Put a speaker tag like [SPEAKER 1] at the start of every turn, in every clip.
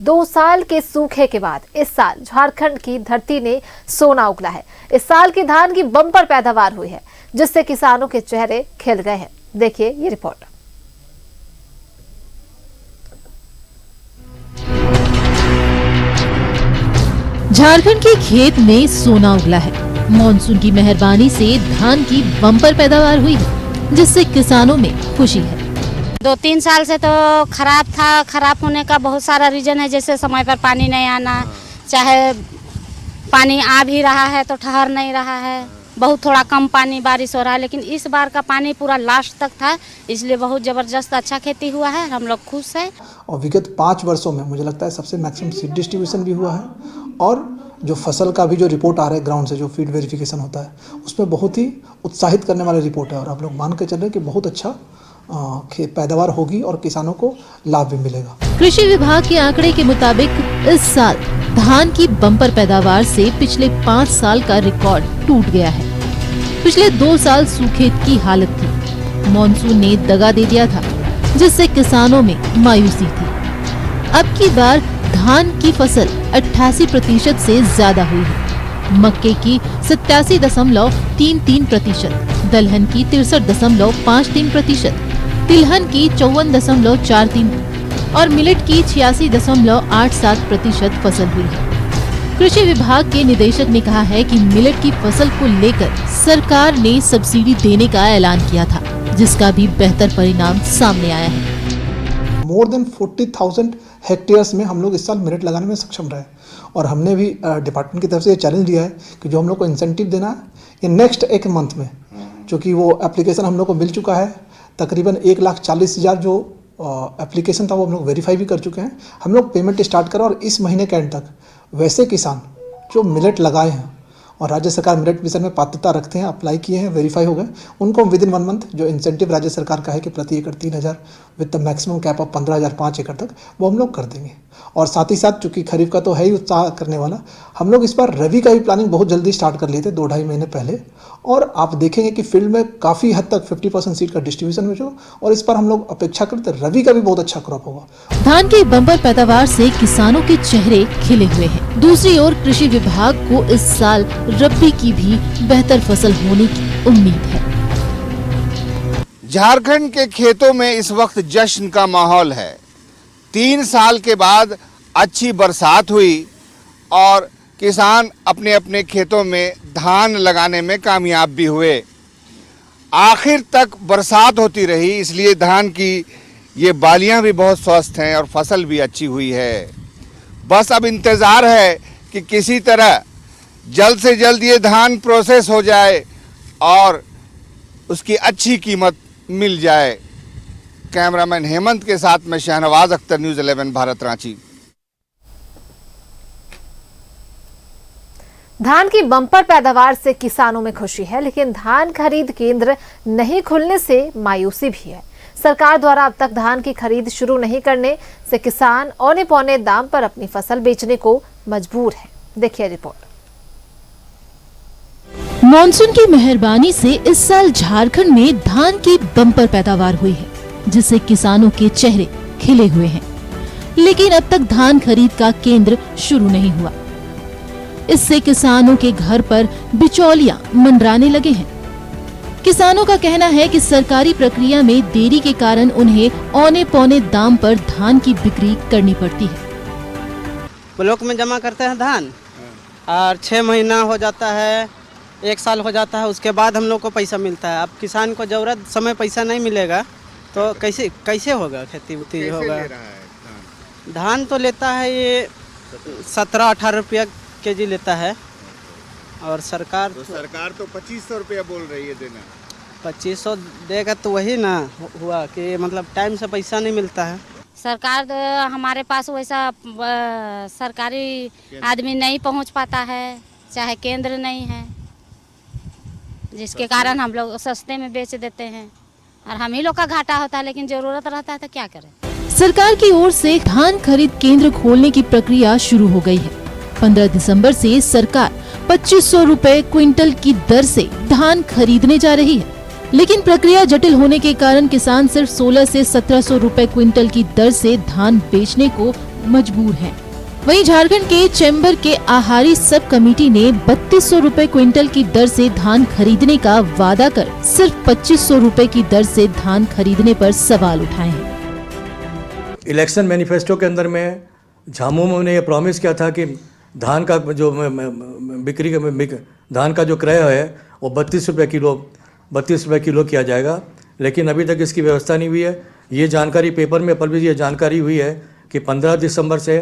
[SPEAKER 1] 2 साल के सूखे के बाद इस साल झारखंड की धरती ने सोना उगला है। इस साल की धान की बम्पर पैदावार हुई है, जिससे किसानों के चेहरे खिल गए हैं। देखिए ये रिपोर्ट।
[SPEAKER 2] झारखंड के खेत में सोना उगला है। मॉनसून की मेहरबानी से धान की बम्पर पैदावार हुई है, जिससे किसानों में खुशी है।
[SPEAKER 3] 2-3 साल से तो खराब था। खराब होने का बहुत सारा रीजन है, जैसे समय पर पानी नहीं आना, चाहे पानी आ भी रहा है तो ठहर नहीं रहा है, बहुत थोड़ा कम पानी बारिश हो रहा है। लेकिन इस बार का पानी पूरा लास्ट तक था, इसलिए बहुत ज़बरदस्त अच्छा खेती हुआ है। हम लोग खुश हैं।
[SPEAKER 4] और विगत 5 वर्षों में मुझे लगता है सबसे मैक्सिमम सीड डिस्ट्रीब्यूशन भी हुआ है, और जो फसल का भी जो रिपोर्ट आ रहा है ग्राउंड से, जो फील्ड वेरिफिकेशन होता है, उसमें बहुत ही उत्साहित करने वाली रिपोर्ट है। और आप लोग मान के चल रहे हैं कि बहुत अच्छा पैदावार होगी और किसानों को लाभ भी मिलेगा।
[SPEAKER 2] कृषि विभाग के आंकड़े के मुताबिक इस साल धान की बम्पर पैदावार से पिछले 5 साल का रिकॉर्ड टूट गया है। पिछले 2 साल सूखे की हालत थी। मॉनसून ने दगा दे दिया था, जिससे किसानों में मायूसी थी। अब की बार धान की फसल 88% से ज्यादा हुई है। मक्के की 87.33%, दलहन की 63.53%, तिलहन की 54.43% और मिलेट की 86.87% फसल हुई है। कृषि विभाग के निदेशक ने कहा है कि मिलेट की फसल को लेकर सरकार ने सब्सिडी देने का ऐलान किया था, जिसका भी बेहतर परिणाम सामने आया है।
[SPEAKER 4] मोर देन 40,000 हेक्टेयर्स में हम लोग इस साल मिलेट लगाने में सक्षम रहे, और हमने भी डिपार्टमेंट की तरफ से ये चैलेंज लिया है कि जो हम लोग को इंसेंटिव देना है ये नेक्स्ट 1 मंथ में, क्योंकि वो एप्लीकेशन हम लोग को मिल चुका है। तकरीबन 1,40,000 जो एप्लीकेशन था वो हम लोग वेरीफाई भी कर चुके हैं। हम लोग पेमेंट स्टार्ट करें, और इस महीने के एंड तक वैसे किसान जो मिलेट लगाए हैं और राज्य सरकार मिलेट मिशन में पात्रता रखते हैं, अप्लाई किए हैं, वेरीफाई हो गए, उनको विद इन 1 मंथ जो इंसेंटिव राज्य सरकार का है कि प्रति एकड़ 3,000 with the maximum cap of 15,000 5 एकड़ तक, वो हम लोग कर देंगे। और साथ ही साथ चूंकि खरीफ का तो है ही उत्साह करने वाला, हम लोग इस बार रवि का भी प्लानिंग बहुत जल्दी स्टार्ट कर लिए थे, 2-2.5 महीने पहले। और आप देखेंगे कि फील्ड में काफ़ी हद तक 50% सीड का डिस्ट्रीब्यूशन में जो, और इस बार हम लोग अपेक्षा करते रवि का भी बहुत अच्छा क्रॉप होगा।
[SPEAKER 2] धान की बम्पर पैदावार से किसानों के चेहरे खिले हुए हैं। दूसरी ओर कृषि विभाग को इस साल रबी की भी बेहतर फसल होने की उम्मीद है।
[SPEAKER 5] झारखंड के खेतों में इस वक्त जश्न का माहौल है। 3 साल के बाद अच्छी बरसात हुई और किसान अपने अपने खेतों में धान लगाने में कामयाब भी हुए। आखिर तक बरसात होती रही, इसलिए धान की ये बालियां भी बहुत स्वस्थ हैं और फसल भी अच्छी हुई है। बस अब इंतज़ार है कि किसी तरह जल्द से जल्द ये धान प्रोसेस हो जाए और उसकी अच्छी कीमत मिल जाए। कैमरामैन हेमंत के साथ में शहनवाज अख्तर, न्यूज़ 11 भारत, रांची।
[SPEAKER 1] धान की बम्पर पैदावार से किसानों में खुशी है, लेकिन धान खरीद केंद्र नहीं खुलने से मायूसी भी है। सरकार द्वारा अब तक धान की खरीद शुरू नहीं करने से किसान औने पौने दाम पर अपनी फसल बेचने को मजबूर है। देखिए रिपोर्ट।
[SPEAKER 2] मॉनसून की मेहरबानी से इस साल झारखंड में धान की बम्पर पैदावार हुई है, जिससे किसानों के चेहरे खिले हुए हैं। लेकिन अब तक धान खरीद का केंद्र शुरू नहीं हुआ। इससे किसानों के घर पर बिचौलियां मंडराने लगे हैं। किसानों का कहना है कि सरकारी प्रक्रिया में देरी के कारण उन्हें औने पौने दाम पर धान की बिक्री करनी पड़ती है।
[SPEAKER 6] ब्लॉक में जमा करते हैं धान, और 6 महीना हो जाता है, 1 साल हो जाता है, उसके बाद हम लोग को पैसा मिलता है। अब किसान को जरूरत समय पैसा नहीं मिलेगा तो कैसे होगा खेती उती होगा। धान तो लेता है ये 17-18 रुपया केजी लेता है, और सरकार तो
[SPEAKER 5] 2500 रुपया बोल रही है देना।
[SPEAKER 6] 2500 देगा तो वही ना हुआ कि मतलब टाइम से पैसा नहीं मिलता है।
[SPEAKER 3] सरकार हमारे पास वैसा सरकारी आदमी नहीं पहुंच पाता है, चाहे केंद्र नहीं है, जिसके कारण हम लोग सस्ते में बेच देते हैं और हम ही लोग का घाटा होता है। लेकिन जरूरत रहता है तो क्या करें।
[SPEAKER 2] सरकार की ओर से धान खरीद केंद्र खोलने की प्रक्रिया शुरू हो गई है। 15 दिसंबर से सरकार 2500 रुपए क्विंटल की दर से धान खरीदने जा रही है। लेकिन प्रक्रिया जटिल होने के कारण किसान सिर्फ 16 से 1700 रुपए क्विंटल की दर से धान बेचने को मजबूर हैं। वहीं झारखंड के चैम्बर के आहारी सब कमेटी ने 3200 रुपए क्विंटल की दर से धान खरीदने का वादा कर सिर्फ 2500 रुपए की दर से धान खरीदने पर सवाल उठाए हैं।
[SPEAKER 7] इलेक्शन मैनिफेस्टो के अंदर में झामुमो ने यह प्रॉमिस किया था कि धान का जो धान का जो क्रय है वो 32 रुपये किलो किया जाएगा, लेकिन अभी तक इसकी व्यवस्था नहीं हुई है। ये जानकारी पेपर में पब्लिश ये जानकारी हुई है कि 15 दिसंबर से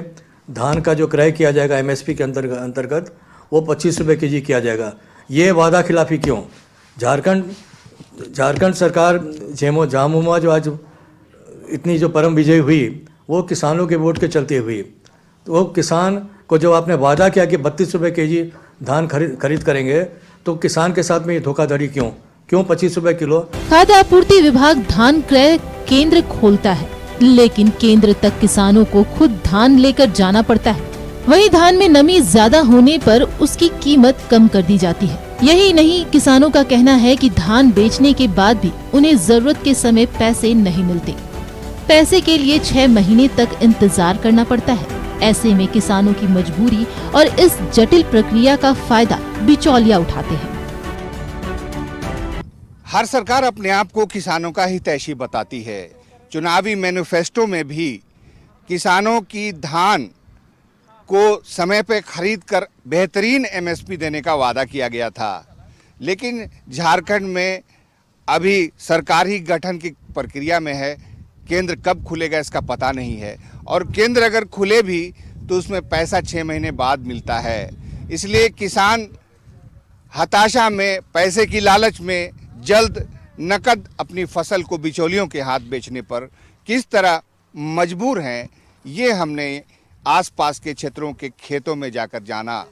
[SPEAKER 7] धान का जो क्रय किया जाएगा एमएसपी के अंतर्गत वो 25 रुपये केजी किया जाएगा। ये वादा खिलाफी क्यों? झारखंड सरकार झामुमो जो आज इतनी जो परम विजयी हुई वो किसानों के वोट के चलते हुई। तो वो किसान को जो आपने वादा किया कि 32 रुपये केजी धान खरीद करेंगे, तो किसान के साथ में ये धोखाधड़ी क्यों 25 रुपये किलो?
[SPEAKER 2] खाद्य आपूर्ति विभाग धान क्रय केंद्र खोलता है, लेकिन केंद्र तक किसानों को खुद धान लेकर जाना पड़ता है। वहीं धान में नमी ज्यादा होने पर उसकी कीमत कम कर दी जाती है। यही नहीं, किसानों का कहना है कि धान बेचने के बाद भी उन्हें जरूरत के समय पैसे नहीं मिलते। पैसे के लिए 6 महीने तक इंतजार करना पड़ता है। ऐसे में किसानों की मजबूरी और इस जटिल प्रक्रिया का फायदा बिचौलिया उठाते हैं।
[SPEAKER 5] हर सरकार अपने आप को किसानों का हितैषी बताती है। चुनावी मैनिफेस्टो में भी किसानों की धान को समय पे खरीद कर बेहतरीन एमएसपी देने का वादा किया गया था, लेकिन झारखंड में अभी सरकार ही गठन की प्रक्रिया में है। केंद्र कब खुलेगा इसका पता नहीं है, और केंद्र अगर खुले भी तो उसमें पैसा 6 महीने बाद मिलता है। इसलिए किसान हताशा में, पैसे की लालच में जल्द नकद अपनी फसल को बिचौलियों के हाथ बेचने पर किस तरह मजबूर हैं, ये हमने आसपास के क्षेत्रों के खेतों में जाकर जाना।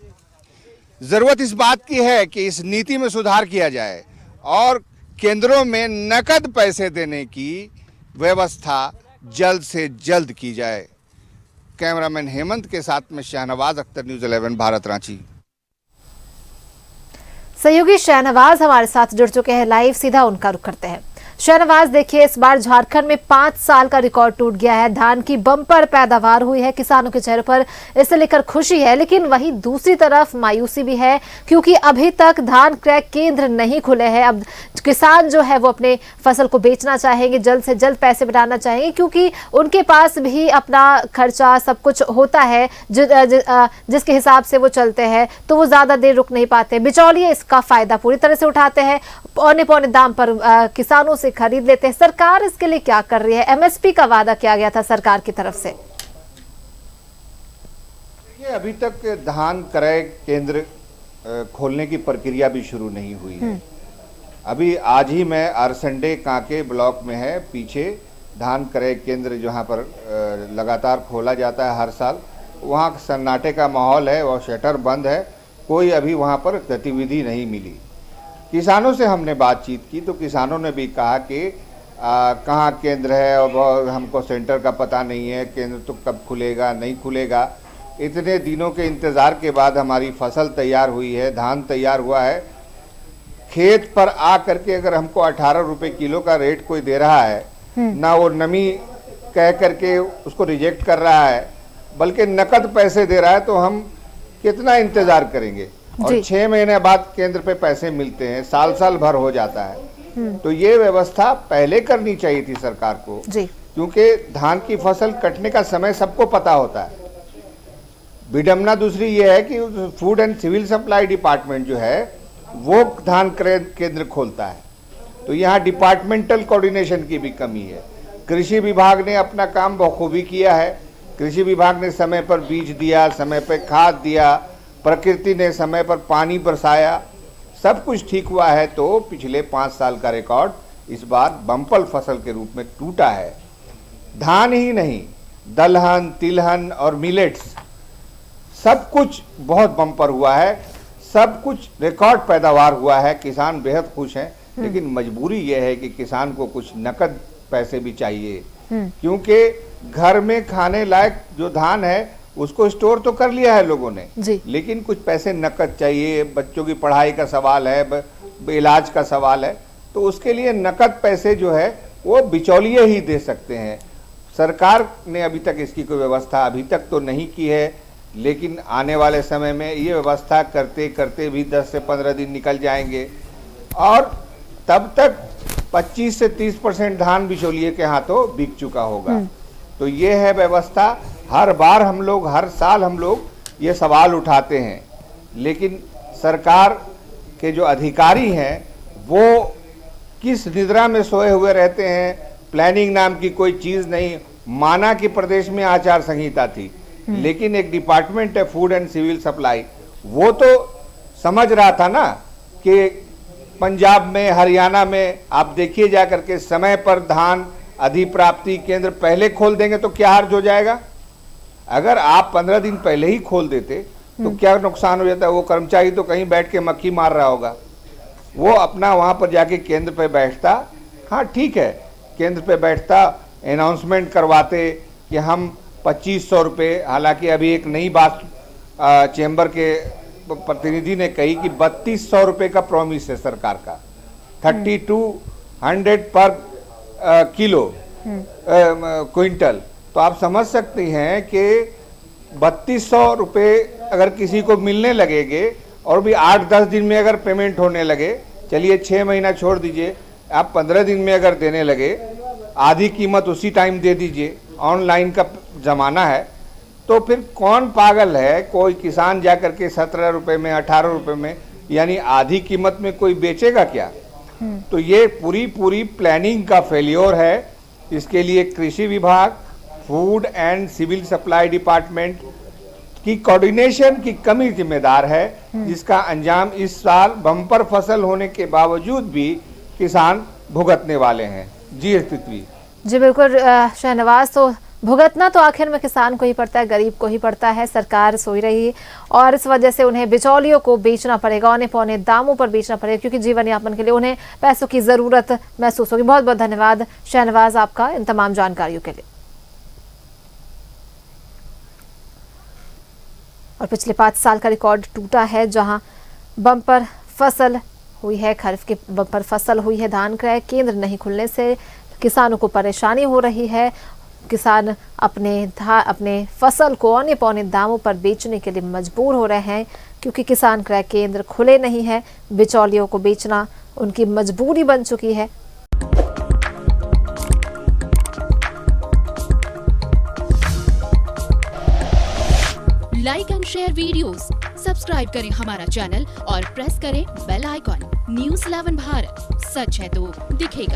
[SPEAKER 5] ज़रूरत इस बात की है कि इस नीति में सुधार किया जाए और केंद्रों में नकद पैसे देने की व्यवस्था जल्द से जल्द की जाए। कैमरामैन हेमंत के साथ में शाहनवाज अख्तर, न्यूज़ 11 भारत, रांची।
[SPEAKER 1] सहयोगी शहनवाज हमारे साथ जुड़ चुके हैं लाइव, सीधा उनका रुख करते हैं। शहनवाज, देखिए इस बार झारखंड में 5 साल का रिकॉर्ड टूट गया है। धान की बम्पर पैदावार हुई है, किसानों के चेहरे पर इसे लेकर खुशी है, लेकिन वहीं दूसरी तरफ मायूसी भी है, क्योंकि अभी तक धान क्रय केंद्र नहीं खुले हैं। अब किसान जो है वो अपने फसल को बेचना चाहेंगे, जल्द से जल्द पैसे बनाना चाहेंगे, क्योंकि उनके पास भी अपना खर्चा सब कुछ होता है जिसके हिसाब से वो चलते हैं, तो वो ज्यादा देर रुक नहीं पाते। बिचौलिए इसका फायदा पूरी तरह से उठाते हैं, पौने दाम पर किसानों से खरीद लेते हैं। सरकार इसके लिए क्या कर रही है? एमएसपी का वादा किया गया था सरकार की तरफ से।
[SPEAKER 5] ये अभी तक धान क्रय केंद्र खोलने की प्रक्रिया भी शुरू नहीं हुई है। अभी आज ही मैं आरसंडे कांके ब्लॉक में है, पीछे धान क्रय केंद्र जहां पर लगातार खोला जाता है हर साल, वहां सन्नाटे का माहौल है और शटर बंद है, कोई अभी वहां पर गतिविधि नहीं मिली। किसानों से हमने बातचीत की तो किसानों ने भी कहा कि कहाँ केंद्र है और हमको सेंटर का पता नहीं है, केंद्र तो कब खुलेगा नहीं खुलेगा। इतने दिनों के इंतज़ार के बाद हमारी फसल तैयार हुई है, धान तैयार हुआ है, खेत पर आ करके अगर हमको 18 रुपये किलो का रेट कोई दे रहा है, ना वो नमी कह करके उसको रिजेक्ट कर रहा है, बल्कि नकद पैसे दे रहा है, तो हम कितना इंतज़ार करेंगे। और 6 महीने बाद केंद्र पे पैसे मिलते हैं, साल भर हो जाता है। तो ये व्यवस्था पहले करनी चाहिए थी सरकार को, क्योंकि धान की फसल कटने का समय सबको पता होता है। विडम्बना दूसरी ये है कि food and civil supply department जो है वो धान क्रय केंद्र खोलता है, तो यहाँ डिपार्टमेंटल कोऑर्डिनेशन की भी कमी है। कृषि विभाग ने अपना काम बखूबी किया है, कृषि विभाग ने समय पर बीज दिया, समय पर खाद दिया, प्रकृति ने समय पर पानी बरसाया, सब कुछ ठीक हुआ है। तो पिछले 5 साल का रिकॉर्ड इस बार बम्पर फसल के रूप में टूटा है। धान ही नहीं, दलहन, तिलहन और मिलेट्स सब कुछ बहुत बम्पर हुआ है, सब कुछ रिकॉर्ड पैदावार हुआ है। किसान बेहद खुश हैं, लेकिन मजबूरी यह है कि किसान को कुछ नकद पैसे भी चाहिए, क्योंकि घर में खाने लायक जो धान है उसको स्टोर तो कर लिया है लोगों ने, लेकिन कुछ पैसे नकद चाहिए। बच्चों की पढ़ाई का सवाल है, इलाज का सवाल है, तो उसके लिए नकद पैसे जो है वो बिचौलिए ही दे सकते हैं। सरकार ने अभी तक इसकी कोई व्यवस्था अभी तक तो नहीं की है, लेकिन आने वाले समय में ये व्यवस्था करते करते भी 10 से 15 दिन निकल जाएंगे और तब तक 25 से 30% धान बिचौलिए के हाथों बिक चुका होगा। तो ये है व्यवस्था। हर बार हम लोग, हर साल हम लोग ये सवाल उठाते हैं, लेकिन सरकार के जो अधिकारी हैं वो किस निद्रा में सोए हुए रहते हैं। प्लानिंग नाम की कोई चीज़ नहीं। माना कि प्रदेश में आचार संहिता थी, लेकिन एक डिपार्टमेंट है फूड एंड सिविल सप्लाई, वो तो समझ रहा था ना कि पंजाब में, हरियाणा में आप देखिए जा करके समय पर धान अधिप्राप्ति केंद्र पहले खोल देंगे तो क्या हर्ज हो जाएगा। अगर आप 15 दिन पहले ही खोल देते तो क्या नुकसान हो जाता। वो कर्मचारी तो कहीं बैठ के मक्खी मार रहा होगा, वो अपना वहाँ पर जाके केंद्र पे बैठता। हाँ ठीक है, केंद्र पे बैठता, अनाउंसमेंट करवाते कि हम 2500 रुपये, हालांकि अभी एक नई बात चेंबर के प्रतिनिधि ने कही कि 3200 रुपये का प्रॉमिस है सरकार का, 3200 पर किलो क्विंटल। तो आप समझ सकते हैं कि 3200 रुपये अगर किसी को मिलने लगेंगे और भी 8-10 दिन में अगर पेमेंट होने लगे, चलिए 6 महीना छोड़ दीजिए, आप 15 दिन में अगर देने लगे, आधी कीमत उसी टाइम दे दीजिए, ऑनलाइन का ज़माना है, तो फिर कौन पागल है। कोई किसान जा कर के 17 रुपये में, 18 रुपये में, यानी आधी कीमत में कोई बेचेगा क्या। तो ये पूरी प्लानिंग का फेलियर है। इसके लिए कृषि विभाग, food and civil supply department की कोऑर्डिनेशन की कमी जिम्मेदार है, जिसका अंजाम इस साल बम्पर फसल होने के बावजूद भी किसान भुगतने वाले हैं। जी पृथ्वी
[SPEAKER 1] जी बिल्कुल शहनवाज, तो भुगतना तो आखिर में किसान को ही पड़ता है, गरीब को ही पड़ता है। सरकार सोई रही है और इस वजह से उन्हें बिचौलियों को बेचना पड़ेगा, औने पौने दामों पर बेचना पड़ेगा, क्योंकि जीवन यापन के लिए उन्हें पैसों की ज़रूरत महसूस होगी। बहुत बहुत धन्यवाद शहनवाज आपका इन तमाम जानकारियों के लिए। और पिछले 5 साल का रिकॉर्ड टूटा है, जहां बम्पर फसल हुई है, खरीफ की बम्पर फसल हुई है। धान क्रय केंद्र नहीं खुलने से किसानों को परेशानी हो रही है। किसान अपने फसल को औने पौने दामों पर बेचने के लिए मजबूर हो रहे हैं, क्योंकि किसान क्रय केंद्र खुले नहीं हैं। बिचौलियों को बेचना उनकी मजबूरी बन चुकी है।
[SPEAKER 2] Like and share videos, subscribe करें हमारा चैनल और प्रेस करें बेल आइकॉन। न्यूज़ 11 भारत, सच है तो दिखेगा।